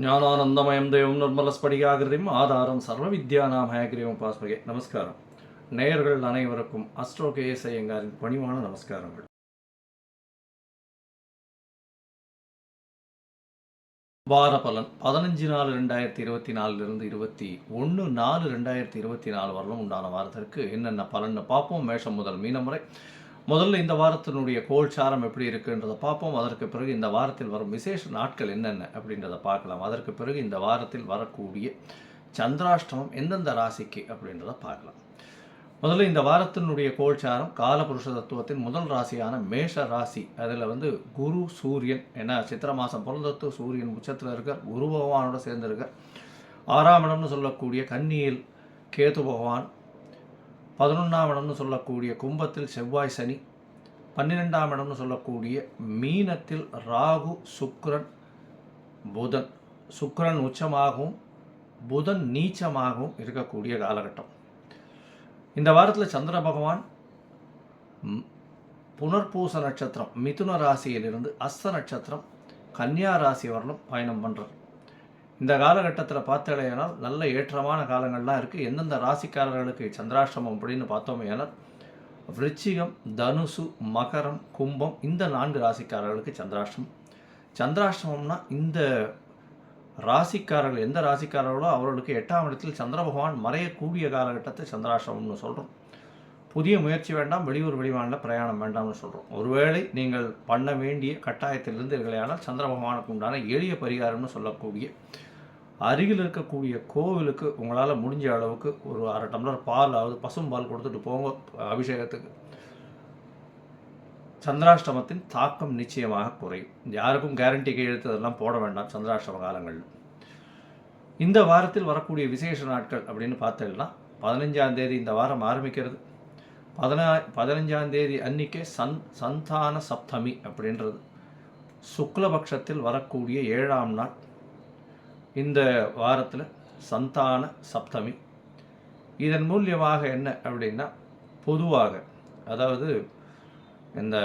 ஞானானந்தமயம் தேவம் நிர்மலஸ்படிகாகிருதியும் ஆதாரம் சர்வ வித்யானாம் ஹயக்ரீவம் பாஸ்மகே. நமஸ்காரம். நேயர்கள் அனைவருக்கும் அஸ்ட்ரோ கேஎஸ் ஐயங்காரின் பணிவான நமஸ்காரங்கள். வார பலன் 15/4/2024 21/4/2024 வரலும் உண்டான வாரத்திற்கு என்னென்ன பலன்னு பார்ப்போம். மேஷம் முதல் மீனம் வரை. முதல்ல இந்த வாரத்தினுடைய கோல்சாரம் எப்படி இருக்குன்றதை பார்ப்போம். அதற்கு பிறகு இந்த வாரத்தில் வரும் விசேஷ நாட்கள் என்னென்ன அப்படின்றத பார்க்கலாம். அதற்கு பிறகு இந்த வாரத்தில் வரக்கூடிய சந்திராஷ்டமம் எந்தெந்த ராசிக்கு அப்படின்றத பார்க்கலாம். முதல்ல இந்த வாரத்தினுடைய கோல்சாரம் காலபுருஷ தத்துவத்தின் முதல் ராசியான மேஷ ராசி. அதில் குரு சூரியன், ஏன்னா சித்திர மாதம் பிறந்தத்து சூரியன் உச்சத்தில் இருக்கார், குரு பகவானோட சேர்ந்திருக்கார். 6ஆம் இடம்னு சொல்லக்கூடிய கன்னியில் கேது பகவான், 11ஆம் இடம்னு சொல்லக்கூடிய கும்பத்தில் செவ்வாய் சனி, 12ஆம் இடம்னு சொல்லக்கூடிய மீனத்தில் ராகு சுக்கிரன் புதன். சுக்கிரன் உச்சமாகவும் புதன் நீச்சமாகவும் இருக்கக்கூடிய காலகட்டம். இந்த வாரத்தில் சந்திர பகவான் புனர்பூச நட்சத்திரம் மிதுன ராசியிலிருந்து அஸ்த நட்சத்திரம் கன்னியா ராசி வரலும் பயணம் பண்ணுறார். இந்த காலகட்டத்தில் பார்த்தேனால் நல்ல ஏற்றமான காலங்கள்லாம் இருக்குது. எந்தெந்த ராசிக்காரர்களுக்கு சந்திராஷ்டமம் அப்படின்னு பார்த்தோமே ஏனால் விருச்சிகம், தனுசு, மகரம், கும்பம் இந்த 4 ராசிக்காரர்களுக்கு சந்திராஷ்டமம். சந்திராஷ்டமம்னா இந்த ராசிக்காரர்கள் எந்த ராசிக்காரர்களோ அவர்களுக்கு 8ஆம் இடத்தில் சந்திர பகவான் மறையக்கூடிய காலகட்டத்தை சந்திராஷ்டமம்னு சொல்கிறோம். புதிய முயற்சி வேண்டாம், வெளியூர் வெளிமாநில பிரயாணம் வேண்டாம்னு சொல்கிறோம். ஒருவேளை நீங்கள் பண்ண வேண்டிய கட்டாயத்திலிருந்து இருக்கையானால் சந்திர பகவானுக்கு உண்டான எளிய பரிகாரம்னு சொல்லக்கூடிய அருகில் இருக்கக்கூடிய கோவிலுக்கு உங்களால் முடிஞ்ச அளவுக்கு ஒரு 1/2 டம்ளர் பால், அதாவது பசும்பால் கொடுத்துட்டு போங்க அபிஷேகத்துக்கு. சந்திராஷ்டமத்தின் தாக்கம் நிச்சயமாக குறையும். யாருக்கும் கேரண்டி கையெழுத்து அதெல்லாம் போட வேண்டாம் சந்திராஷ்டம காலங்களில். இந்த வாரத்தில் வரக்கூடிய விசேஷ நாட்கள் அப்படின்னு பார்த்தீங்கன்னா 15ஆம் தேதி இந்த வாரம் ஆரம்பிக்கிறது. 15ஆம் தேதி அன்னைக்கே சந்தான சப்தமி அப்படின்றது சுக்லபக்ஷத்தில் வரக்கூடிய 7ஆம் நாள். இந்த வாரத்தில் சந்தான சப்தமி. இதன் மூலியமாக என்ன அப்படின்னா, பொதுவாக அதாவது இந்த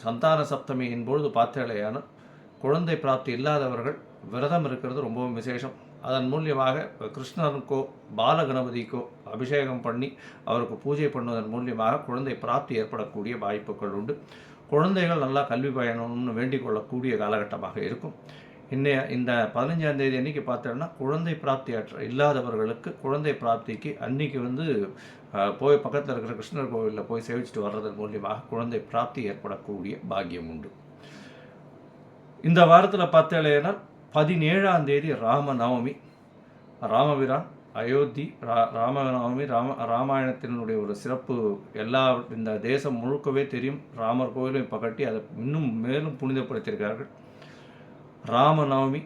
சந்தான சப்தமியின் பொழுது பார்த்தேலையான குழந்தை பிராப்தி இல்லாதவர்கள் விரதம் இருக்கிறது ரொம்பவும் விசேஷம். அதன் மூலியமாக கிருஷ்ணனுக்கோ பாலகணபதிக்கோ அபிஷேகம் பண்ணி அவருக்கு பூஜை பண்ணுவதன் மூலியமாக குழந்தை பிராப்தி ஏற்படக்கூடிய வாய்ப்புகள் உண்டு. குழந்தைகள் நல்லா கல்வி பயணம்னு வேண்டிக் கொள்ளக்கூடிய காலகட்டமாக இருக்கும். இந்த 15ஆம் தேதி அன்றைக்கி பார்த்தோன்னா குழந்தை பிராப்தி இல்லாதவர்களுக்கு குழந்தை பிராப்திக்கு அன்றைக்கி போய் பக்கத்தில் இருக்கிற கிருஷ்ணர் கோவிலில் போய் சேவிச்சுட்டு வர்றதன் மூலியமாக குழந்தை பிராப்தி ஏற்படக்கூடிய பாக்கியம் உண்டு. இந்த வாரத்தில் பார்த்தேன்னா 17ஆம் தேதி ராமநவமி. ராமபிரான் அயோத்தி ராமநவமி ராமாயணத்தினுடைய ஒரு சிறப்பு இந்த தேசம் முழுக்கவே தெரியும். ராமர் கோவிலும் இப்போ கட்டி அதை இன்னும் மேலும் புனிதப்படுத்தியிருக்கார்கள். ராமநவமி,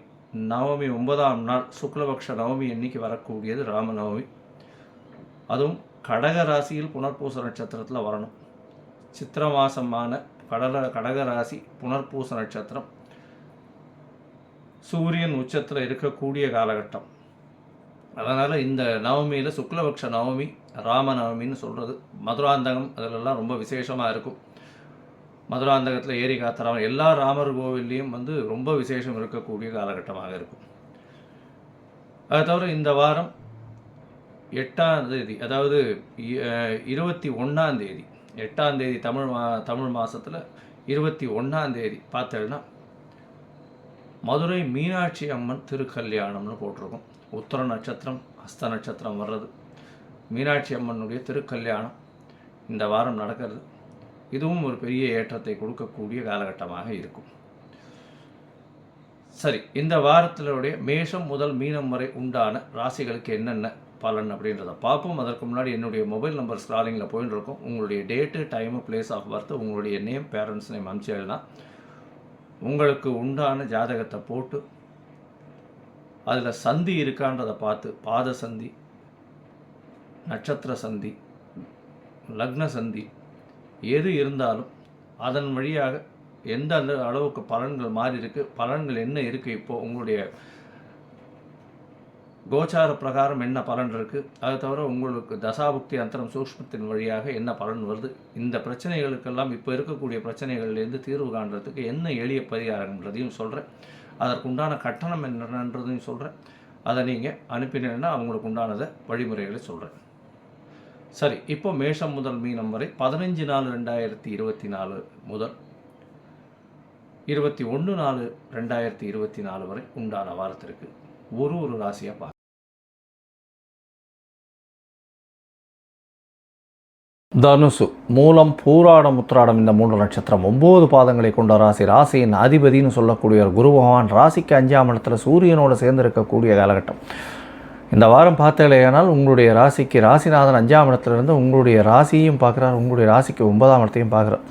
நவமி 9ஆம் நாள் சுக்லபக்ஷ நவமி எண்ணிக்கை வரக்கூடியது ராமநவமி. அதுவும் கடக ராசியில் புனர்பூச நட்சத்திரத்தில் வரணும். சித்திர மாசமான கடக ராசி புனர்பூச நட்சத்திரம், சூரியன் உச்சத்தில் இருக்கக்கூடிய காலகட்டம். அதனால் இந்த நவமியில் சுக்லபக்ஷ நவமி ராமநவமின்னு சொல்கிறது. மதுராந்தகம் அதிலெல்லாம் ரொம்ப விசேஷமாக இருக்கும். மதுராந்தகத்தில் ஏரி காத்தராம எல்லா ராமர் கோவில்லையும் ரொம்ப விசேஷம் இருக்கக்கூடிய காலகட்டமாக இருக்கும். அதை தவிர இந்த வாரம் 8ஆம் தேதி, அதாவது 21ஆம் தேதி, 8ஆம் தேதி தமிழ் மாதத்தில் 21ஆம் தேதி பார்த்தேன்னா மதுரை மீனாட்சி அம்மன் திருக்கல்யாணம்னு போட்டிருக்கோம். உத்தர நட்சத்திரம் ஹஸ்த நட்சத்திரம் வர்றது. மீனாட்சி அம்மனுடைய திருக்கல்யாணம் இந்த வாரம் நடக்கிறது. இதுவும் ஒரு பெரிய ஏற்றத்தை கொடுக்கக்கூடிய காலகட்டமாக இருக்கும். சரி, இந்த வாரத்தினுடைய மேஷம் முதல் மீனம் வரை உண்டான ராசிகளுக்கு என்னென்ன பலன் அப்படின்றத பார்ப்போம். அதற்கு முன்னாடி என்னுடைய மொபைல் நம்பர் ஸ்க்ராலிங்கில் போயின்னு இருக்கும். உங்களுடைய date, time, place of birth, உங்களுடைய நேம், பேரண்ட்ஸ் நேம் அனுப்பிச்சேன்னா உங்களுக்கு உண்டான ஜாதகத்தை போட்டு அதில் சந்தி இருக்கான்றதை பார்த்து பாத சந்தி, நட்சத்திர சந்தி, லக்ன சந்தி எது இருந்தாலும் அதன் வழியாக எந்த அளவுக்கு பலன்கள் மாறி இருக்குது, பலன்கள் என்ன இருக்குது, இப்போது உங்களுடைய கோச்சார பிரகாரம் என்ன பலன் இருக்குது, அதை தவிர உங்களுக்கு தசாபுக்தி அந்தரம் சூக்ஷ்மத்தின் வழியாக என்ன பலன் வருது, இந்த பிரச்சனைகளுக்கெல்லாம் இப்போ இருக்கக்கூடிய பிரச்சனைகள்லேருந்து தீர்வு காண்றதுக்கு என்ன எளிய பரிகாரம்ன்றதையும் சொல்கிறேன். அதற்குண்டான கட்டணம் என்னன்றதையும் சொல்கிறேன். அதை நீங்கள் அனுப்பினீங்கன்னா அவங்களுக்கு உண்டானதை வழிமுறைகளை சொல்கிறேன். சரி, இப்போ மேஷம் முதல் மீனம் வரை 15/4/2024 முதல் 21/4/2024 வரை உண்டான வாரத்திற்கு ஒரு ராசியாக பார்க்க. தனுசு, மூலம், பூராடம், உத்திராடம் இந்த 3 நட்சத்திரம் 9 பாதங்களை கொண்ட ராசி. ராசியின் அதிபதினு சொல்லக்கூடிய குரு பகவான் ராசிக்கு 5ஆம் இடத்துல சூரியனோடு சேர்ந்து இருக்கக்கூடிய காலகட்டம். இந்த வாரம் பார்த்தீங்களேனால் உங்களுடைய ராசிக்கு ராசிநாதன் 5ஆம் இடத்துலேருந்து உங்களுடைய ராசியையும் பார்க்குறார், உங்களுடைய ராசிக்கு 9ஆம் இடத்தையும் பார்க்குறார்.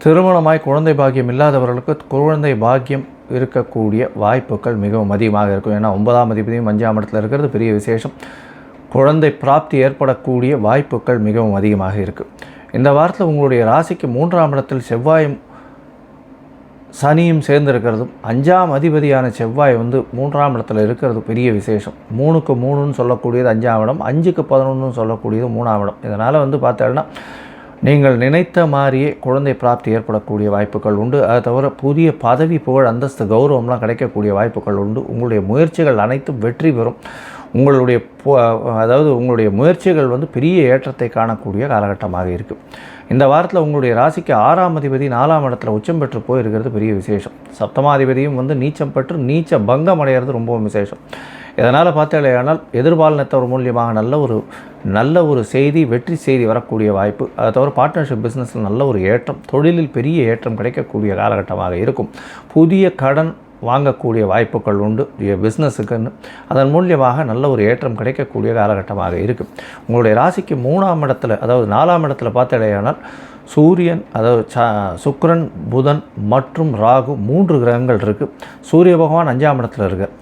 திருமணமாய் குழந்தை பாக்கியம் இல்லாதவர்களுக்கு குழந்தை பாக்கியம் இருக்கக்கூடிய வாய்ப்புகள் மிகவும் அதிகமாக இருக்கும். ஏன்னா 9ஆம் அதிபதியும் 5ஆம் இடத்துல இருக்கிறது பெரிய விசேஷம். குழந்தை பிராப்தி ஏற்படக்கூடிய வாய்ப்புகள் மிகவும் அதிகமாக இருக்குது. இந்த வாரத்தில் உங்களுடைய ராசிக்கு 3ஆம் இடத்தில் செவ்வாயும் சனியும் சேர்ந்திருக்கிறதும் 5ஆம் அதிபதியான செவ்வாய் 3ஆம் இடத்துல இருக்கிறது பெரிய விசேஷம். 3க்கு 3ன்னு சொல்லக்கூடியது 5ஆம் இடம், 5க்கு 11ன்னு சொல்லக்கூடியது 3ஆம் இடம். இதனால் பார்த்தீங்கன்னா நீங்கள் நினைத்த மாதிரியே குழந்தை பிராப்தி ஏற்படக்கூடிய வாய்ப்புகள் உண்டு. அதை தவிர புதிய பதவி, புகழ், அந்தஸ்து, கௌரவம்லாம் கிடைக்கக்கூடிய வாய்ப்புகள் உண்டு. உங்களுடைய முயற்சிகள் அனைத்தும் வெற்றி பெறும். உங்களுடைய முயற்சிகள் பெரிய ஏற்றத்தை காணக்கூடிய காலகட்டமாக இருக்குது. இந்த வாரத்தில் உங்களுடைய ராசிக்கு 6ஆம் அதிபதி 4ஆம் இடத்துல உச்சம் பெற்று போயிருக்கிறது பெரிய விசேஷம். சப்தமாதிபதியும் நீச்சம் பெற்று நீச்ச பங்கம் அடைகிறது ரொம்பவும் விசேஷம். இதனால் பார்த்தீங்கன்னா எதிர்பாலினத்தவர் மூலியமாக நல்ல ஒரு செய்தி, வெற்றி செய்தி வரக்கூடிய வாய்ப்பு. அதை தவிர பார்ட்னர்ஷிப் பிஸ்னஸில் நல்ல ஒரு ஏற்றம், தொழிலில் பெரிய ஏற்றம் கிடைக்கக்கூடிய காலகட்டமாக இருக்கும். புதிய கடன் வாங்கக்கூடிய வாய்ப்புகள் உண்டு பிஸ்னஸுக்குன்னு. அதன் மூலியமாக நல்ல ஒரு ஏற்றம் கிடைக்கக்கூடிய காலகட்டமாக இருக்குது. உங்களுடைய ராசிக்கு 3ஆம் இடத்துல, அதாவது 4ஆம் இடத்துல பார்த்தீங்கன்னா சூரியன், அதாவது சுக்கிரன், புதன் மற்றும் ராகு 3 கிரகங்கள் இருக்குது. சூரிய பகவான் 5ஆம் இடத்துல இருக்குது.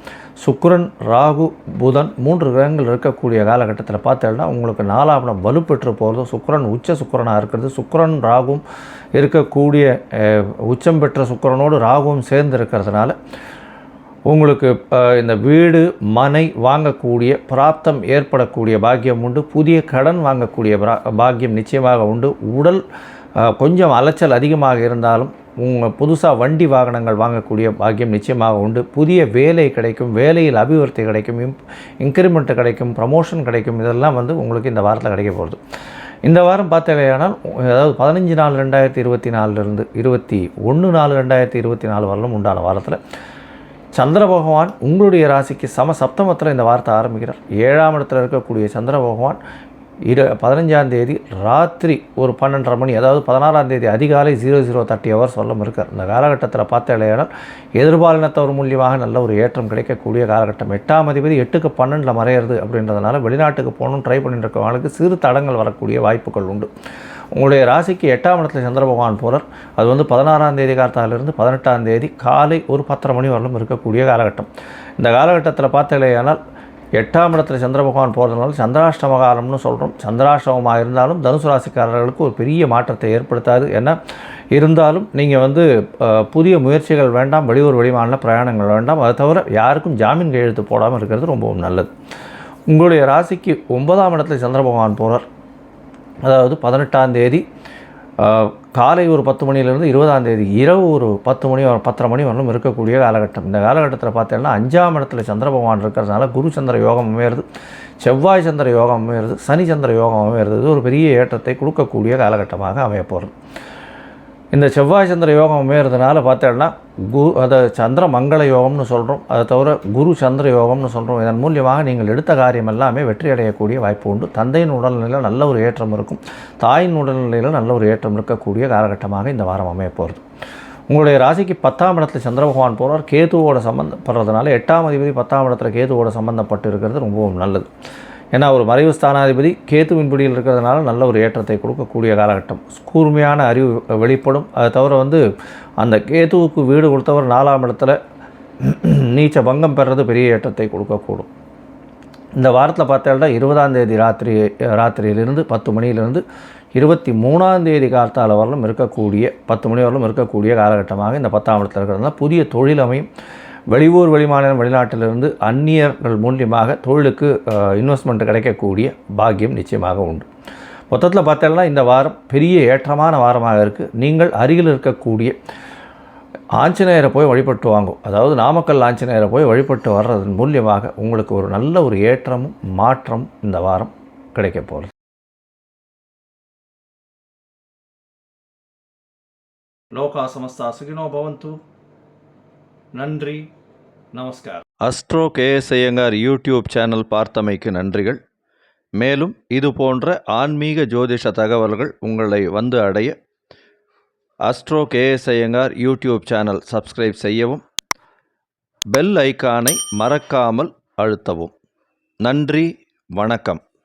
சுக்கிரன், ராகு, புதன் 3 கிரகங்கள் இருக்கக்கூடிய காலகட்டத்தில் பார்த்தீங்கன்னா உங்களுக்கு 4ஆம் இடம் வலுப்பெற்று போகிறது. சுக்கிரன் உச்ச சுக்கிரனாக இருக்கிறது. சுக்கிரன் ராகுவும் இருக்கக்கூடிய உச்சம் பெற்ற சுக்கிரனோடு ராகுவும் சேர்ந்து இருக்கிறதுனால உங்களுக்கு இந்த வீடு, மனை வாங்கக்கூடிய பிராப்தம் ஏற்படக்கூடிய பாக்கியம் உண்டு. புதிய கடன் வாங்கக்கூடிய பாக்கியம் நிச்சயமாக உண்டு. உடல் கொஞ்சம் அலைச்சல் அதிகமாக இருந்தாலும் புதுசாக வண்டி வாகனங்கள் வாங்கக்கூடிய பாக்கியம் நிச்சயமாக உண்டு. புதிய வேலை கிடைக்கும், வேலையில் அபிவிருத்தி கிடைக்கும், இன்க்ரிமெண்ட் கிடைக்கும், ப்ரமோஷன் கிடைக்கும். இதெல்லாம் உங்களுக்கு இந்த வாரத்தில் கிடைக்க போகிறது. இந்த வாரம் பார்த்தீங்கன்னா அதாவது 15/4/2024 21/4/2024 வரலும் உண்டான வாரத்தில் சந்திர பகவான் உங்களுடைய ராசிக்கு சப்தமத்தில் இந்த வாரத்தை ஆரம்பிக்கிறார். 7ஆம் இடத்துல இருக்கக்கூடிய சந்திர பகவான் 15ஆம் தேதி ராத்திரி ஒரு 12:30 மணி, அதாவது 16ஆம் தேதி அதிகாலை 00:30 ஹவர்ஸ் வரலும் இருக்கார். இந்த காலகட்டத்தில் பார்த்தீங்கன்னா எதிர்பாலினத்தவர் மூலியமாக நல்ல ஒரு ஏற்றம் கிடைக்கக்கூடிய காலகட்டம். 8ஆம் அதிபதி 8க்கு 12 மறையிறது அப்படின்றதுனால வெளிநாட்டுக்கு போகணும் ட்ரை பண்ணிட்டு இருக்கவங்களுக்கு சிறு தடங்கள் வரக்கூடிய வாய்ப்புகள் உண்டு. உங்களுடைய ராசிக்கு 8ஆம் இடத்துல சந்திர பகவான் போகிறார். அது 16ஆம் தேதி காலத்தாலிருந்து 18ஆம் தேதி காலை ஒரு 10:30 மணி வரலும் இருக்கக்கூடிய காலகட்டம். இந்த காலகட்டத்தில் பார்த்தீங்கன்னா 8ஆம் இடத்துல சந்திர பகவான் போகிறதுனால சந்திராஷ்டம காலம்னு சொல்கிறோம். சந்திராஷ்டமமாக இருந்தாலும் தனுசு ராசிக்காரர்களுக்கு ஒரு பெரிய மாற்றத்தை ஏற்படுத்தாது. ஏன்னா இருந்தாலும் நீங்கள் புதிய முயற்சிகள் வேண்டாம், வெளியூர் வெளிமாநில பிரயாணங்கள் வேண்டாம். அதை தவிர யாருக்கும் ஜாமீன் கையெழுத்து போடாமல் இருக்கிறது ரொம்பவும் நல்லது. உங்களுடைய ராசிக்கு 9ஆம் இடத்துல சந்திர பகவான் போகிறார். அதாவது 18ஆம் தேதி காலை ஒரு 10 மணியிலிருந்து 20ஆம் தேதி இரவு ஒரு 10:30 மணி வரலும் இருக்கக்கூடிய காலகட்டம். இந்த காலகட்டத்தில் பார்த்தீங்கன்னா 5ஆம் இடத்துல சந்திர பகவான் இருக்கிறதுனால குரு சந்திர யோகம் அமையிறது, செவ்வாய் சந்திர யோகம் அமையிறது, சனி சந்திர யோகம் அமையிறது. இது ஒரு பெரிய ஏற்றத்தை கொடுக்கக்கூடிய காலகட்டமாக அமையப்போகிறது. இந்த செவ்வாய் சந்திர யோகம் அமையிறதுனால பார்த்தீங்கன்னா அதை சந்திர மங்கள யோகம்னு சொல்கிறோம். அதை தவிர குரு சந்திர யோகம்னு சொல்கிறோம். இதன் மூலியமாக நீங்கள் எடுத்த காரியம் எல்லாமே வெற்றி அடையக்கூடிய வாய்ப்பு உண்டு. தந்தையின் உடல்நிலையில் நல்ல ஒரு ஏற்றம் இருக்கும். தாயின் உடல்நிலையில் நல்ல ஒரு ஏற்றம் இருக்கக்கூடிய காலகட்டமாக இந்த வாரம் அமையப்போகிறது. உங்களுடைய ராசிக்கு 10ஆம் இடத்துல சந்திர பகவான் போகிறார். கேதுவோட சம்பந்தப்படுறதுனால 8ஆம் அதிபதி 10ஆம் இடத்துல கேதுவோட சம்பந்தப்பட்டு இருக்கிறது ரொம்பவும் நல்லது. ஏன்னா ஒரு மறைவு ஸ்தானாதிபதி கேதுவின் பிடியில் இருக்கிறதுனால நல்ல ஒரு ஏற்றத்தை கொடுக்கக்கூடிய காலகட்டம். கூர்மையான அறிவு வெளிப்படும். அதை தவிர அந்த கேதுவுக்கு வீடு கொடுத்தவர் 4ஆம் இடத்துல நீச்ச பங்கம் பெறுறது பெரிய ஏற்றத்தை கொடுக்கக்கூடும். இந்த வாரத்தில் பார்த்தீங்கன்னா 20ஆம் தேதி ராத்திரியிலிருந்து 10 மணியிலிருந்து 23ஆம் தேதி காலத்தால் வரலும் இருக்கக்கூடிய 10 மணி வரலும் இருக்கக்கூடிய காலகட்டமாக இந்த 10ஆம் இடத்துல இருக்கிறதுனால புதிய தொழில் அமையும். வெளியூர் வெளிமாநிலம் வெளிநாட்டிலிருந்து அந்நியர்கள் மூலியமாக தொழிலுக்கு இன்வெஸ்ட்மெண்ட் கிடைக்கக்கூடிய பாக்கியம் நிச்சயமாக உண்டு. மொத்தத்தில் பார்த்தீங்கன்னா இந்த வாரம் பெரிய ஏற்றமான வாரமாக இருக்குது. நீங்கள் அருகில் இருக்கக்கூடிய ஆஞ்சநேயரை போய் வழிபட்டு வாங்கும். அதாவது நாமக்கல் ஆஞ்சநேயரை போய் வழிபட்டு வர்றதன் மூலியமாக உங்களுக்கு ஒரு நல்ல ஒரு ஏற்றமும் மாற்றமும் இந்த வாரம் கிடைக்க போகிறது. லோகா சமஸ்தா சுகினோ பவந்து. நன்றி, நமஸ்கார். Astro KS Iyengar YouTube channel பார்த்தமைக்கு நன்றிகள். மேலும் இது போன்ற ஆன்மீக ஜோதிஷ தகவல்கள் உங்களை வந்து அடைய Astro KS Iyengar YouTube channel subscribe செய்யவும், பெல் ஐக்கானை மறக்காமல் அழுத்தவும். நன்றி, வணக்கம்.